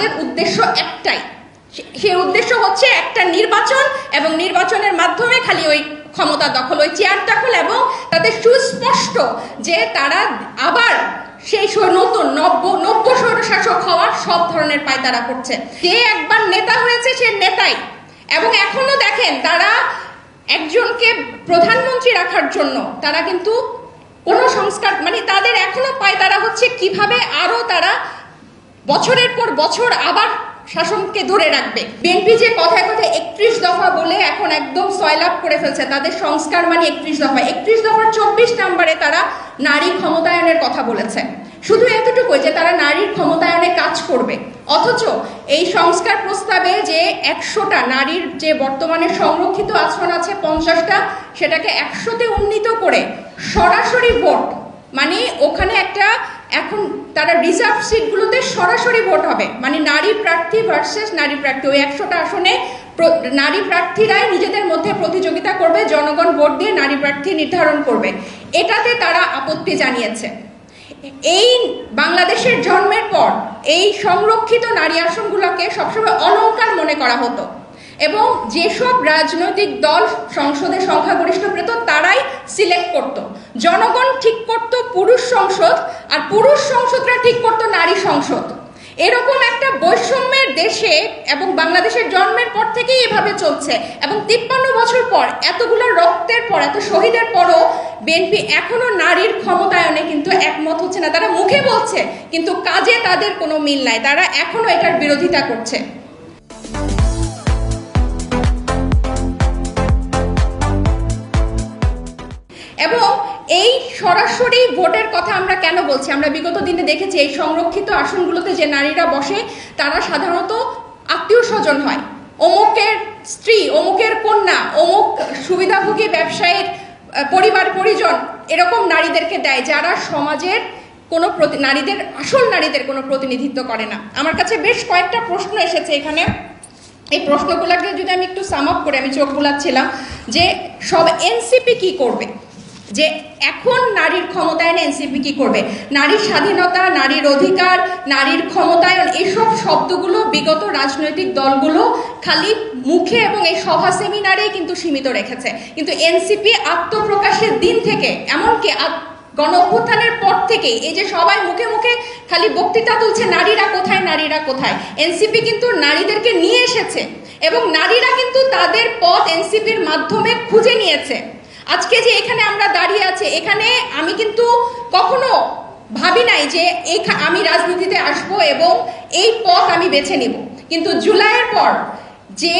তাদের উদ্দেশ্য একটাই, সেই উদ্দেশ্য হচ্ছে একটা নির্বাচন এবং নির্বাচনের মাধ্যমে খালি ওই ক্ষমতা দখল, ওই চেয়ার দখল, এবং তাদের সুস্পষ্ট যে তারা আবার সেই নতুন নব্য স্বৈরশাসক হওয়ার সব ধরনের পায়তারা করছে। যে একবার নেতা হয়েছে সে নেতাই, এবং এখনো দেখেন তারা একজনকে প্রধানমন্ত্রী রাখার জন্য তারা কিন্তু কোনো সংস্কার মানে তাদের এখনো পায়তারা হচ্ছে কিভাবে আরো তারা বছরের পর বছর আবার শাসনকে ধরে রাখবে। বিএনপি যে কথায় কথায় 31 দফা বলে এখন একদম সয়লাভ করে ফেলছে, তাদের সংস্কার মানে 31 দফা। 31 দফার 24 নম্বরে তারা নারী ক্ষমতায়নের কথা বলেছে, শুধু এতটুকুই যে তারা নারীর ক্ষমতায়নে কাজ করবে। অথচ এই সংস্কার প্রস্তাবে যে 100টা নারীর যে বর্তমানে সংরক্ষিত আসন আছে 50টা, সেটাকে 100তে উন্নীত করে সরাসরি ভোট, মানে ওখানে একটা এখন তারা রিজার্ভ সিটগুলোতে সরাসরি ভোট হবে, মানে নারী প্রার্থী ভার্সেস নারী প্রার্থী। ওই 100টা আসনে নারী প্রার্থীরাই নিজেদের মধ্যে প্রতিযোগিতা করবে, জনগণ ভোট দিয়ে নারী প্রার্থী নির্ধারণ করবে। এটাতে তারা আপত্তি জানিয়েছে। এই বাংলাদেশের জন্মের পর এই সংরক্ষিত নারী আসনগুলোকে সবসময় অলংকার মনে করা হতো, এবং যেসব রাজনৈতিক দল সংসদে সংখ্যাগরিষ্ঠ পেত তারাই সিলেক্ট করত। জনগণ ঠিক করত পুরুষ সংসদ, আর পুরুষ সংসদরা ঠিক করত নারী সংসদ। এরকম একটা বৈষম্যের দেশে এবং বাংলাদেশের জন্মের পর থেকেই এভাবে চলছে, এবং 53 বছর পর, এতগুলো রক্তের পর, এত শহীদের পরও বিএনপি এখনো নারীর ক্ষমতায়নে কিন্তু একমত হচ্ছে না। তারা মুখে বলছে কিন্তু কাজে তাদের কোনো মিল নাই, তারা এখনো এটার বিরোধিতা করছে। এবং এই সরাসরি ভোটের কথা আমরা কেন বলছি, আমরা বিগত দিনে দেখেছি এই সংরক্ষিত আসনগুলোতে যে নারীরা বসে তারা সাধারণত আত্মীয় স্বজন হয়, অমুকের স্ত্রী, অমুকের কন্যা, অমুক সুবিধাভোগী ব্যবসায়ীর পরিবার পরিজন, এরকম নারীদেরকে দেয় যারা সমাজের কোনো আসল নারীদের কোনো প্রতিনিধিত্ব করে না। আমার কাছে বেশ কয়েকটা প্রশ্ন এসেছে এখানে, এই প্রশ্নগুলোকে যদি আমি একটু সাম আপ করে, আমি চোখ বুলাচ্ছিলাম যে সব এনসিপি কি করবে, যে এখন নারীর ক্ষমতায়নে এনসিপি কি করবে। নারীর স্বাধীনতা, নারীর অধিকার, নারীর ক্ষমতায়ন, এসব শব্দগুলো বিগত রাজনৈতিক দলগুলো খালি মুখে এবং এই সভা সেমিনারেই কিন্তু সীমিত রেখেছে, কিন্তু এনসিপি আত্মপ্রকাশের দিন থেকে, এমনকি গণ অভ্যুত্থানের পর থেকে এই যে সবাই মুখে মুখে খালি বক্তৃতা তুলছে নারীরা কোথায়, নারীরা কোথায়, এনসিপি কিন্তু নারীদেরকে নিয়ে এসেছে, এবং নারীরা কিন্তু তাদের পথ এনসিপির মাধ্যমে খুঁজে নিয়েছে। আজকে যে এখানে আমরা দাঁড়িয়ে আছি, এখানে আমি কিন্তু কখনো ভাবি নাই যে আমি রাজনীতিতে আসব এবং এই পথ আমি বেছে নিব, কিন্তু জুলাইয়ের পর যে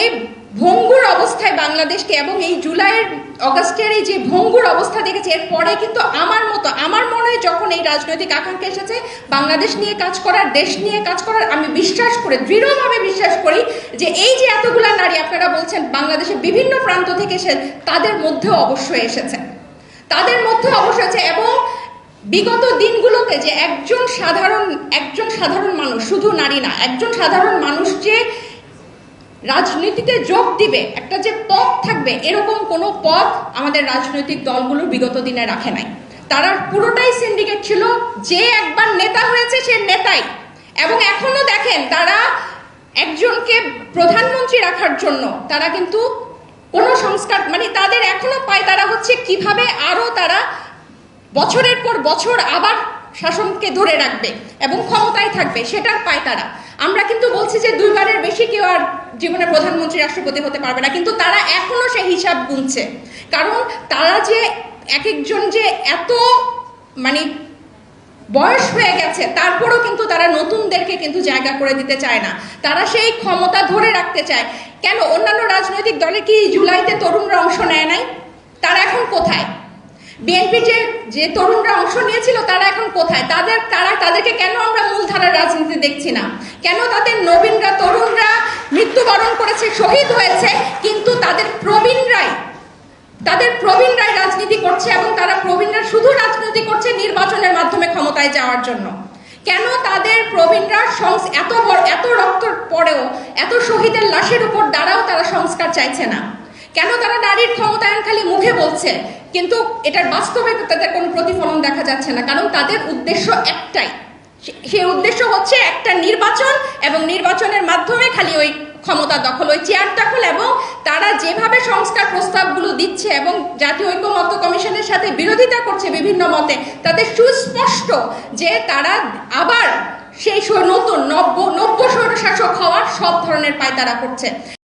ভঙ্গুর অবস্থায় বাংলাদেশকে, এবং এই জুলাইয়ের অগাস্টের এই যে ভঙ্গুর অবস্থা দেখেছি, এর পরে কিন্তু আমার মনে হয় যখন এই রাজনৈতিক আকাঙ্ক্ষা এসেছে বাংলাদেশ নিয়ে কাজ করার, দেশ নিয়ে কাজ করার, আমি বিশ্বাস করি, দৃঢ়ভাবে বিশ্বাস করি যে এই যে এতগুলা নারী আপনারা বলছেন বাংলাদেশের বিভিন্ন প্রান্ত থেকে এসে, তাদের মধ্যেও অবশ্যই এসেছে, তাদের মধ্যে অবশ্যই আছে। এবং বিগত দিনগুলোতে যে একজন সাধারণ মানুষ, শুধু নারী না, একজন সাধারণ মানুষ যে রাজনীতিতে যোগ দিবে, একটা যে পথ থাকবে, এরকম কোনো পথ আমাদের রাজনৈতিক দলগুলো বিগত দিনে রাখে নাই। তারা পুরোটাই সিন্ডিকেট ছিল, যে একবার নেতা হয়েছে সে নেতাই, এবং এখনো দেখেন তারা একজনকে প্রধানমন্ত্রী রাখার জন্য তারা কিন্তু কোনো সংস্কার মানে তাদের এখনো পায়তারা হচ্ছে কিভাবে আরো তারা বছরের পর বছর আবার শাসনকে ধরে রাখবে এবং ক্ষমতায় থাকবে, সেটার পায়তারা। আমরা কিন্তু বলছি যে 2 বারের বেশি কেউ আর জীবনে প্রধানমন্ত্রী, রাষ্ট্রপতি হতে পারবে না, কিন্তু তারা এখনো সেই হিসাব গুনছে, কারণ তারা যে এক একজন যে এত মানে বয়স হয়ে গেছে, তারপরও কিন্তু তারা নতুনদেরকে কিন্তু জায়গা করে দিতে চায় না, তারা সেই ক্ষমতা ধরে রাখতে চায়। কেন অন্যান্য রাজনৈতিক দলে কি জুলাইতে তরুণরা অংশ নেয় নাই? তারা এখন কোথায়? বিএনপি যে তরুণরা অংশ নিয়েছিল তারা এখন কোথায়? তাদেরকে কেন আমরা মূলধারার রাজনীতি দেখছি না? কেন তাদের নবীনরা, তরুণরা মৃত্যুবরণ করেছে, শহীদ হয়েছে, কিন্তু তাদের প্রবীণরাই রাজনীতি করছে, এবং তারা প্রবীণরা শুধু রাজনীতি করছে নির্বাচনের মাধ্যমে ক্ষমতায় যাওয়ার জন্য? কেন তাদের প্রবীণরা এত রক্তের পরেও, এত শহীদের লাশের উপর দাঁড়াও তারা সংস্কার চাইছে না? কেন তারা নারীর ক্ষমতায়ন খালি মুখে বলছে কিন্তু এটার বাস্তবে তাদের কোনো প্রতিফলন দেখা যাচ্ছে না? কারণ তাদের উদ্দেশ্য একটাই, সেই উদ্দেশ্য হচ্ছে একটা নির্বাচন, এবং নির্বাচনের মাধ্যমে খালি ওই ক্ষমতা দখল, ওই চেয়ার দখল। এবং তারা যেভাবে সংস্কার প্রস্তাবগুলো দিচ্ছে এবং জাতীয় ঐকমত্য কমিশনের সাথে বিরোধিতা করছে বিভিন্ন মতে, তাতে সুস্পষ্ট যে তারা আবার সেই নতুন নব্য স্বৈরশাসক হওয়ার সব ধরনের পায়তারা করছে।